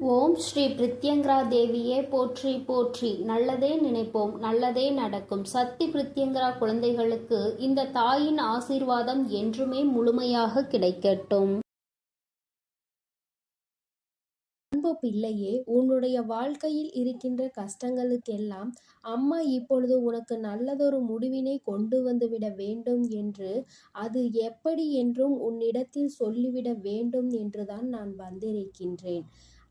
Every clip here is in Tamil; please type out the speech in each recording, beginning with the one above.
ஓம் ஸ்ரீ பிரித்யங்கரா தேவியே போற்றி போற்றி. நல்லதே நினைப்போம், நல்லதே நடக்கும். சக்தி பிரித்யங்கரா குழந்தைகளுக்கு இந்த தாயின் ஆசீர்வாதம் என்றுமே முழுமையாக கிடைக்கட்டும். அன்பு பிள்ளையே, உன்னுடைய வாழ்க்கையில் இருக்கின்ற கஷ்டங்களுக்கெல்லாம் அம்மா இப்பொழுது உனக்கு நல்லதொரு முடிவினை கொண்டு வந்துவிட வேண்டும் என்று, அது எப்படி என்றும் உன்னிடத்தில் சொல்லிவிட வேண்டும் என்றுதான் நான் வந்திருக்கின்றேன்.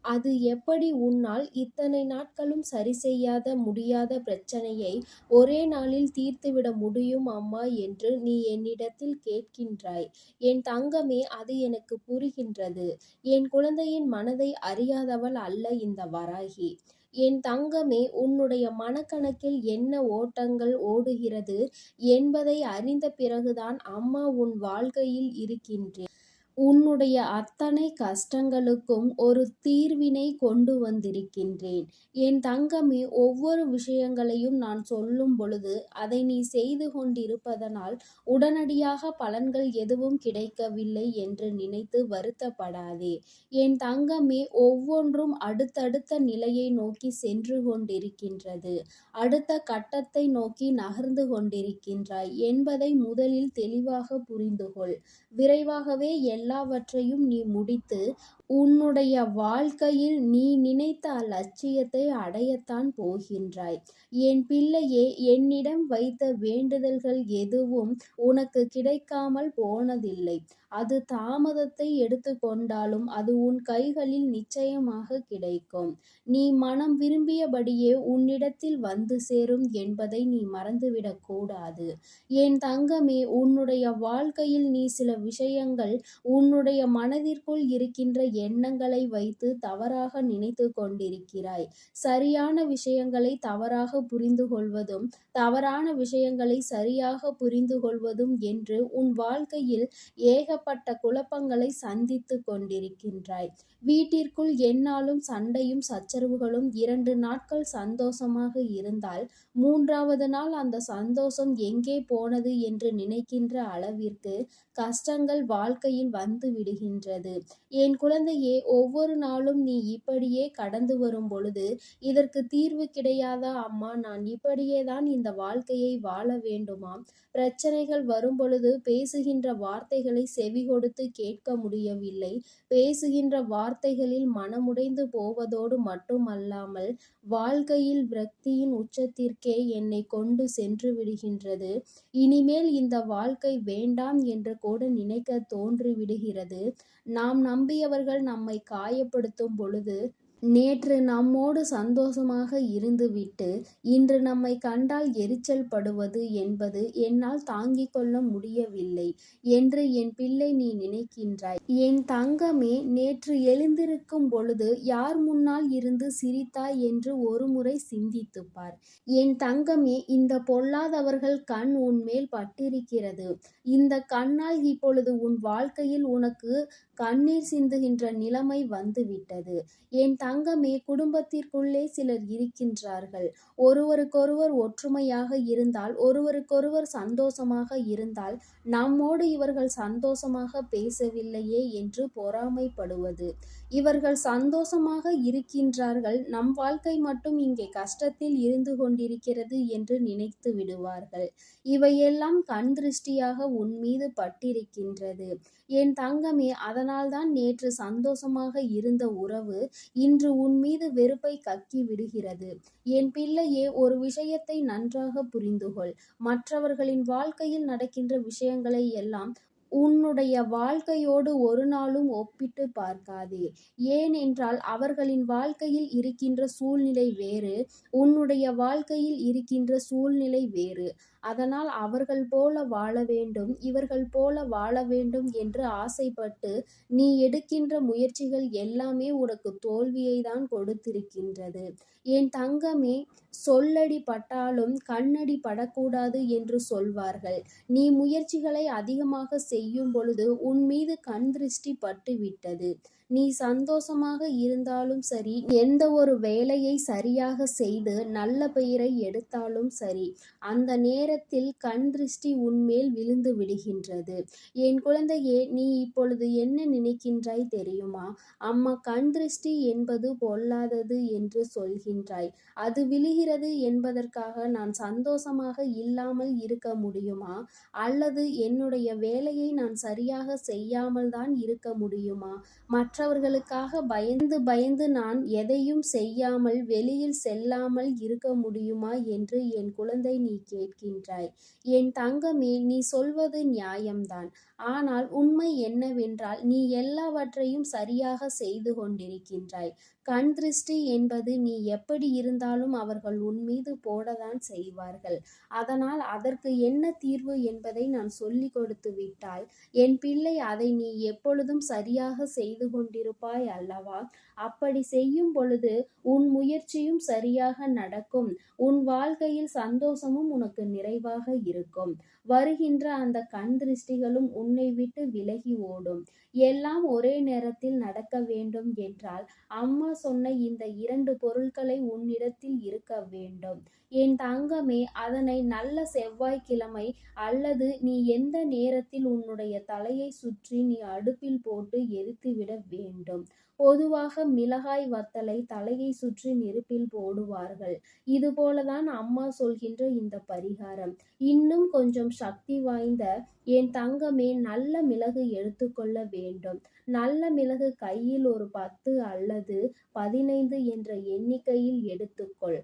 அது எப்படி உன்னால் இத்தனை நாட்களும் சரி செய்யாத முடியாத பிரச்சனையை ஒரே நாளில் தீர்த்துவிட முடியும் அம்மா என்று நீ என்னிடத்தில் கேட்கின்றாய். என் தங்கமே, அது எனக்கு புரிகின்றது. என் குழந்தையின் மனதை அறியாதவள் அல்ல இந்த வராகி. என் தங்கமே, உன்னுடைய மனக்கணக்கில் என்ன ஓட்டங்கள் ஓடுகிறது என்பதை அறிந்த பிறகுதான் அம்மா உன் வாழ்க்கையில் இருக்கின்றேன். உன்னுடைய அத்தனை கஷ்டங்களுக்கும் ஒரு தீர்வினை கொண்டு வந்திருக்கின்றேன். என் தங்கமே, ஒவ்வொரு விஷயங்களையும் நான் சொல்லும் பொழுது அதை நீ செய்து கொண்டிருப்பதனால் உடனடியாக பலன்கள் எதுவும் கிடைக்கவில்லை என்று நினைத்து வருத்தப்படாதே. என் தங்கமே, ஒவ்வொன்றும் அடுத்தடுத்த நிலையை நோக்கி சென்று கொண்டிருக்கின்றது. அடுத்த கட்டத்தை நோக்கி நகர்ந்து கொண்டிருக்கின்றாய் என்பதை முதலில் தெளிவாக புரிந்துகொள். விரைவாகவே எல்லாவற்றையும் நீ முடித்து உன்னுடைய வாழ்க்கையில் நீ நினைத்த லட்சியத்தை அடையத்தான் போகின்றாய். என் பிள்ளையே, என்னிடம் வைத்த வேண்டுதல்கள் எதுவும் உனக்கு கிடைக்காமல் போனதில்லை. அது தாமதத்தை எடுத்துக்கொண்டாலும் அது உன் கைகளில் நிச்சயமாக கிடைக்கும். நீ மனம் விரும்பியபடியே உன்னிடத்தில் வந்து சேரும் என்பதை நீ மறந்துவிடக் கூடாது. என் தங்கமே, உன்னுடைய வாழ்க்கையில் நீ சில விஷயங்கள் உன்னுடைய மனதிற்குள் இருக்கின்ற எண்ணங்களை வைத்து தவறாக நினைத்து கொண்டிருக்கிறாய். சரியான விஷயங்களை தவறாக புரிந்து கொள்வதும் தவறான விஷயங்களை சரியாக புரிந்து கொள்வதும் என்று உன் வாழ்க்கையில் ஏகப்பட்ட குழப்பங்களை சந்தித்து கொண்டிருக்கின்றாய். வீட்டிற்குள் எந்நாளும் சண்டையும் சச்சரவுகளும் 2 நாட்கள் சந்தோஷமாக இருந்தால் 3வது நாள் அந்த சந்தோஷம் எங்கே போனது என்று நினைக்கின்ற அளவிற்கு கஷ்டங்கள் வாழ்க்கையில் வந்து விடுகின்றது. என் குழந்தையே, ஒவ்வொரு நாளும் நீ இப்படியே கடந்து வரும் பொழுது இதற்கு தீர்வு கிடையாதா அம்மா? நான் இப்படியே தான் இந்த வாழ்க்கையை வாழ வேண்டுமா? பிரச்சனைகள் வரும் பொழுது பேசுகின்ற வார்த்தைகளை செவி கொடுத்து கேட்க முடியவில்லை. பேசுகின்ற வார்த்தைகளில் மனமுடைந்து போவதோடு மட்டுமல்லாமல் வாழ்க்கையில் விரக்தியின் உச்சத்திற்கே என்னை கொண்டு சென்று விடுகின்றது. இனிமேல் இந்த வாழ்க்கை வேண்டாம் என்று கூட நினைக்க தோன்றிவிடுகிறது. நாம் நம்பியவர்கள் நம்மை காயப்படுத்தும் பொழுது நேற்று நம்மோடு சந்தோஷமாக இருந்துவிட்டு இன்று நம்மை கண்டால் எரிச்சல் படுவது என்பது என்னால் தாங்கிக் கொள்ள முடியவில்லை என்று என் பிள்ளை நீ நினைக்கின்றாய். என் தங்கமே, நேற்று எழுந்திருக்கும் பொழுது யார் முன்னால் இருந்து சிரித்தாய் என்று ஒருமுறை சிந்தித்துப் பார். என் தங்கமே, இந்த பொல்லாதவர்கள் கண் உன்மேல் பட்டிருக்கிறது. இந்த கண்ணால் இப்பொழுது உன் வாழ்க்கையில் உனக்கு கண்ணீர் சிந்துகின்ற நிலைமை வந்துவிட்டது. என் தங்கமே, குடும்பத்திற்குள்ளே சிலர் இருக்கின்றார்கள். ஒருவருக்கொருவர் ஒற்றுமையாக இருந்தால், ஒருவருக்கொருவர் சந்தோஷமாக இருந்தால், நம்மோடு இவர்கள் சந்தோஷமாக பேசவில்லையே என்று பொறாமைப்படுவது. இவர்கள் சந்தோஷமாக இருக்கின்றார்கள், நம் வாழ்க்கை மட்டும் இங்கே கஷ்டத்தில் இருந்து கொண்டிருக்கிறது என்று நினைத்து விடுவார்கள். இவையெல்லாம் கண் திருஷ்டியாக உன் மீது பட்டிருக்கின்றது. என் தங்கமே, அதனால்தான் நேற்று சந்தோஷமாக இருந்த உறவு இன்று உன் மீது வெறுப்பை கக்கி விடுகிறது. என் பிள்ளையே, ஒரு விஷயத்தை நன்றாக புரிந்துகொள். மற்றவர்களின் வாழ்க்கையில் நடக்கின்ற விஷயங்களை எல்லாம் உன்னுடைய வாழ்க்கையோடு ஒரு நாளும் ஒப்பிட்டு பார்க்காதே. ஏனென்றால் அவர்களின் வாழ்க்கையில் இருக்கின்ற சூழ்நிலை வேறு, உன்னுடைய வாழ்க்கையில் இருக்கின்ற சூழ்நிலை வேறு. அதனால் அவர்கள் போல வாழ வேண்டும், இவர்கள் போல வாழ வேண்டும் என்று ஆசைப்பட்டு நீ எடுக்கின்ற முயற்சிகள் எல்லாமே உனக்கு தோல்வியை தான் கொடுத்திருக்கின்றது. என் தங்கமே, சொல்லடி பட்டாலும் கண்ணடி படக்கூடாது என்று சொல்வார்கள். நீ முயற்சிகளை அதிகமாக செய்யும் பொழுது உன் மீது கண் திருஷ்டி பட்டு விட்டது. நீ சந்தோஷமாக இருந்தாலும் சரி, எந்த ஒரு வேலையை சரியாக செய்து நல்ல பெயரை எடுத்தாலும் சரி, அந்த நேரத்தில் கண் திருஷ்டி உன்மேல் விழுந்து விடுகின்றது. என் குழந்தையே, நீ இப்பொழுது என்ன நினைக்கின்றாய் தெரியுமா? அம்மா, கண் திருஷ்டி என்பது பொல்லாதது என்று சொல்கின்றாய். அது விழுகிறது என்பதற்காக நான் சந்தோஷமாக இல்லாமல் இருக்க முடியுமா? அல்லது என்னுடைய வேலையை நான் சரியாக செய்யாமல் தான் இருக்க முடியுமா? மற்றவர்களுக்காக பயந்து பயந்து நான் எதையும் செய்யாமல் வெளியில் செல்லாமல் இருக்க முடியுமா என்று என் குழந்தை நீ கேட்கின்றாய். என் தங்கமே, நீ சொல்வது நியாயம்தான். ஆனால் உண்மை என்னவென்றால், நீ எல்லாவற்றையும் சரியாக செய்து கொண்டிருக்கின்றாய். கண் திருஷ்டி என்பது நீ எப்படி இருந்தாலும் அவர்கள் உன்மீது போடத்தான் செய்வார்கள். அதனால் அதற்கு என்ன தீர்வு என்பதை நான் சொல்லிக் கொடுத்து விட்டால், என் பிள்ளை, அதை நீ எப்பொழுதும் சரியாக செய்து கொண்டிருப்பாய் அல்லவா? அப்படி செய்யும் பொழுது உன் முயற்சியும் சரியாக நடக்கும். உன் வாழ்க்கையில் சந்தோஷமும் உனக்கு நிறைவாக இருக்கும். வருகின்ற அந்த கண் திருஷ்டிகளும் உன்னை விட்டு விலகி ஓடும். எல்லாம் ஒரே நேரத்தில் நடக்க வேண்டும் என்றால், அம்மா சொன்ன இந்த 2 பொருட்களை உன்னிடத்தில் இருக்க வேண்டும். என் தங்கமே, அதனை நல்ல செவ்வாய்க்கிழமை அல்லது நீ எந்த நேரத்தில் உன்னுடைய தலையை சுற்றி நீ அடுப்பில் போட்டு எரித்துவிட வேண்டும். பொதுவாக மிளகாய் வத்தலை தலையை சுற்றி நெருப்பில் போடுவார்கள். இதுபோலதான் அம்மா சொல்கின்ற இந்த பரிகாரம். இன்னும் கொஞ்சம் சக்தி வாய்ந்த என் தங்கமே, நல்ல மிளகு எடுத்துக்கொள்ள வேண்டும். நல்ல மிளகு கையில் ஒரு 10 அல்லது 15 என்ற எண்ணிக்கையில் எடுத்துக்கொள்.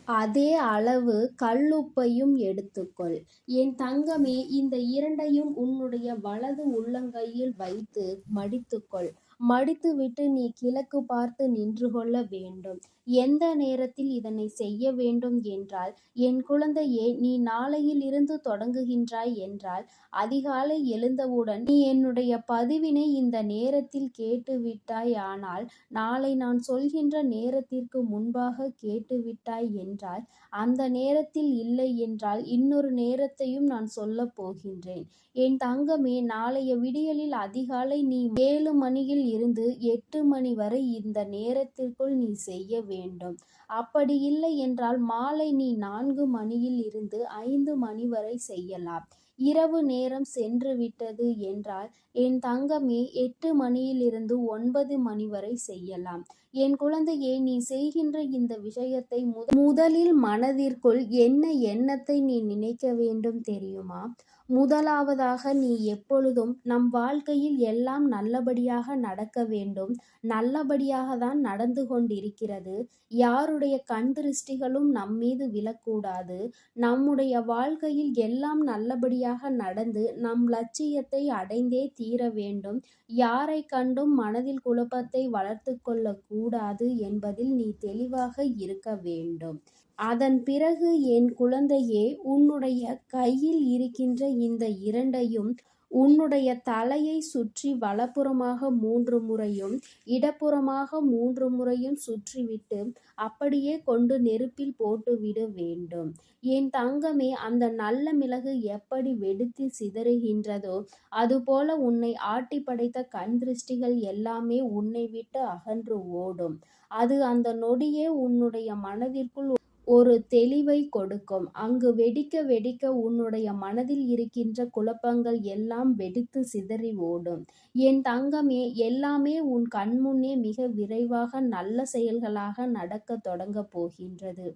அதே அளவு கல்லுப்பையும் எடுத்துக்கொள். என் தங்கமே, இந்த 2ஐயும் உன்னுடைய வலது உள்ளங்கையில் வைத்து மடித்துக்கொள். மடித்துவிட்டு நீ கிழக்கு பார்த்து நின்று கொள்ள வேண்டும். எந்த நேரத்தில் இதனை செய்ய வேண்டும் என்றால், என் குழந்தையே, நீ நாளையிலிருந்து தொடங்குகின்றாய் என்றால், அதிகாலை எழுந்தவுடன் நீ என்னுடைய பதிவினை இந்த நேரத்தில் கேட்டுவிட்டாய். ஆனால் நாளை நான் சொல்கின்ற நேரத்திற்கு முன்பாக கேட்டுவிட்டாய் என்றால், அந்த நேரத்தில் இல்லை என்றால் இன்னொரு நேரத்தையும் நான் சொல்லப் போகின்றேன். என் தங்கமே, நாளைய விடியலில் அதிகாலை நீ 7 மணியில் இருந்து 8 மணி வரை இந்த நேரத்திற்குள் நீ செய்ய வேண்டும். அப்படி இல்லை என்றால் மாலை நீ 4 மணியில் இருந்து 5 மணி வரை செய்யலாம். இரவு நேரம் சென்று விட்டது என்றால் என் தங்கமே 8 மணியிலிருந்து 9 மணி வரை செய்யலாம். என் குழந்தையே, நீ செய்கின்ற இந்த விஷயத்தை முதலில் மனதிற்குள் என்ன எண்ணத்தை நீ நினைக்க வேண்டும் தெரியுமா? முதலாவதாக, நீ எப்பொழுதும் நம் வாழ்க்கையில் எல்லாம் நல்லபடியாக நடக்க வேண்டும். நல்லபடியாக தான் நடந்து கொண்டிருக்கிறது. யாருடைய கண் திருஷ்டிகளும் நம்மீது விழக்கூடாது. நம்முடைய வாழ்க்கையில் எல்லாம் நல்லபடியாக நடந்து நம் லட்சியத்தை அடைந்தே தீர வேண்டும். யாரை கண்டும் மனதில் குழப்பத்தை வளர்த்து கொள்ள கூடாது என்பதில் நீ தெளிவாக இருக்க வேண்டும். அதன் பிறகு என் குழந்தையே, உன்னுடைய கையில் இருக்கின்ற இந்த 2ஐயும் உன்னுடைய தலையை சுற்றி வலப்புறமாக 3 முறையும் இடப்புறமாக 3 முறையும் சுற்றிவிட்டு அப்படியே கொண்டு நெருப்பில் போட்டுவிட வேண்டும். என் தங்கமே, அந்த நல்ல மிளகு எப்படி வெடித்து சிதறுகின்றதோ அதுபோல உன்னை ஆட்டி படைத்த கண் திருஷ்டிகள் எல்லாமே உன்னை விட்டு அகன்று ஓடும். அது அந்த நொடியே உன்னுடைய மனதிற்குள் ஒரு தெளிவை கொடுக்கும். அங்கு வெடிக்க வெடிக்க உன்னுடைய மனதில் இருக்கின்ற குழப்பங்கள் எல்லாம் வெடித்து சிதறி ஓடும். என் தங்கமே, எல்லாமே உன் கண்முன்னே மிக விரைவாக நல்ல செயல்களாக நடக்க தொடங்க போகின்றது.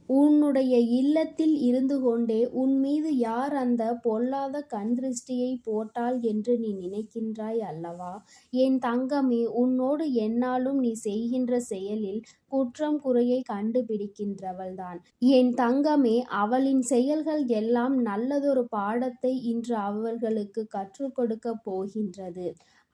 உன்னுடைய இல்லத்தில் இருந்து கொண்டே உன் மீது யார் அந்த பொல்லாத கண் திருஷ்டியை போட்டாள் என்று நீ நினைக்கின்றாய் அல்லவா? என் தங்கமே, உன்னோடு எந்நாளும் நீ செய்கின்ற செயலில் குற்றம் குறையை கண்டுபிடிக்கின்றவள்தான். என் தங்கமே, அவளின் செயல்கள் எல்லாம் நல்லதொரு பாடத்தை இன்று அவர்களுக்கு கற்றுக் கொடுக்க போகின்றது.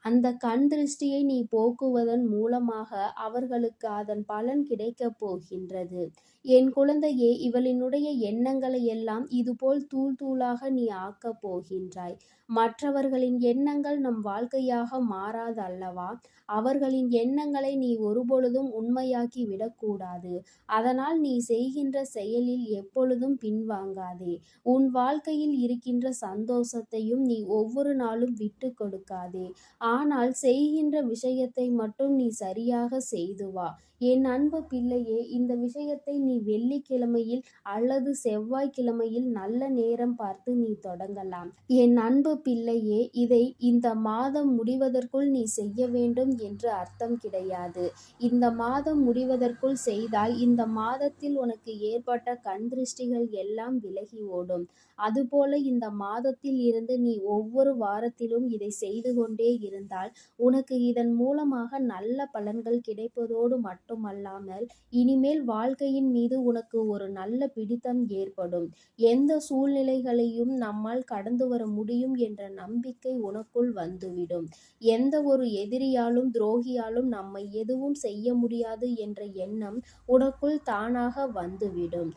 அந்த கண் திருஷ்டியை நீ போக்குவதன் மூலமாக அவர்களுக்கு அதன் பலன் கிடைக்கப் போகின்றது. என் குழந்தையே, இவளினுடைய எண்ணங்களை எல்லாம் இதுபோல் தூள் தூளாக நீ ஆக்கப் போகின்றாய். மற்றவர்களின் எண்ணங்கள் நம் வாழ்க்கையாக மாறாது அல்லவா? அவர்களின் எண்ணங்களை நீ ஒருபொழுதும் உண்மையாக்கி விடக்கூடாது. அதனால் நீ செய்கின்ற செயலில் எப்பொழுதும் பின்வாங்காதே. உன் வாழ்க்கையில் இருக்கின்ற சந்தோஷத்தையும் நீ ஒவ்வொரு நாளும் விட்டு கொடுக்காதே. ஆனால் செய்கின்ற விஷயத்தை மட்டும் நீ சரியாக செய்து வா. என் அன்பு பிள்ளையே, இந்த விஷயத்தை நீ வெள்ளிக்கிழமையில் அல்லது செவ்வாய்க்கிழமையில் நல்ல நேரம் பார்த்து நீ தொடங்கலாம். என் அன்பு பிள்ளையே, இதை இந்த மாதம் முடிவதற்குள் நீ செய்ய வேண்டும் என்று அர்த்தம் கிடையாது. இந்த மாதம் முடிவதற்குள் செய்தால் இந்த மாதத்தில் உனக்கு ஏற்பட்ட கண் திருஷ்டிகள் எல்லாம் விலகி ஓடும். அதுபோல இந்த மாதத்தில் இருந்து நீ ஒவ்வொரு வாரத்திலும் இதை செய்து கொண்டே இருந்தால் உனக்கு இதன் மூலமாக நல்ல பலன்கள் கிடைப்பதோடு மட்டுமல்லாமல் இனிமேல் வாழ்க்கையின் மீது உனக்கு ஒரு நல்ல பிடித்தம் ஏற்படும். எந்த சூழ்நிலைகளையும் நம்மால் கடந்து வர முடியும் என்ற நம்பிக்கை உனக்குள் வந்துவிடும். எந்த ஒரு எதிரியாலும் துரோகியாலும் நம்மை எதுவும் செய்ய முடியாது என்ற எண்ணம் உனக்குள் தானாக வந்துவிடும்.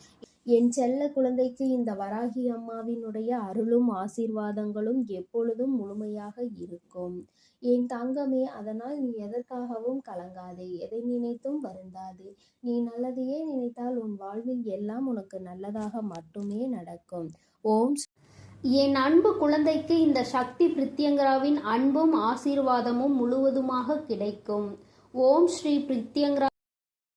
என் செல்ல குழந்தைக்கு இந்த வராகி அம்மாவினுடைய அருளும் ஆசீர்வாதங்களும் எப்பொழுதும் முழுமையாக இருக்கும். என் தங்கமே, அதனால் நீ எதற்காகவும் கலங்காதே, எதை நினைத்தும் வருந்தாதே. நீ நல்லதையே நினைத்தால் உன் வாழ்வில் எல்லாம் உனக்கு நல்லதாக மட்டுமே நடக்கும். ஓம். என் அன்பு குழந்தைக்கு இந்த சக்தி பிரித்யங்கராவின் அன்பும் ஆசீர்வாதமும் முழுவதுமாக கிடைக்கும். ஓம் ஸ்ரீ பிரித்யங்கரா